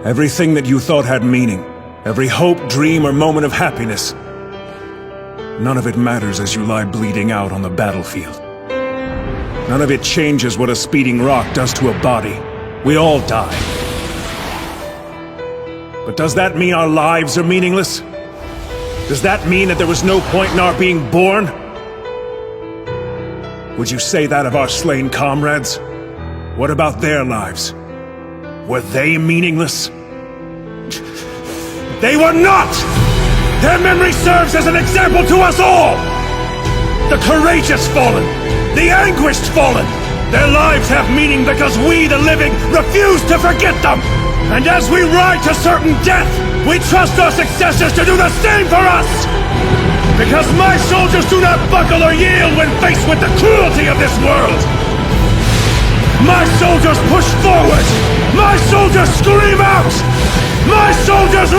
Everything that you thought had meaning, every hope, dream, or moment of happiness, none of it matters as you lie bleeding out on the battlefield. None of it changes what a speeding rock does to a body. We all die. But does that mean our lives are meaningless? Does that mean that there was no point in our being born? Would you say that of our slain comrades? What about their lives? Were they meaningless? They were not! Their memory serves as an example to us all! The courageous fallen, the anguished fallen, their lives have meaning because we, the living, refuse to forget them! And as we ride to certain death, we trust our successors to do the same for us! Because my soldiers do not buckle or yield when faced with the cruelty of this world! My soldiers push forward! My soldiers scream out! My soldiers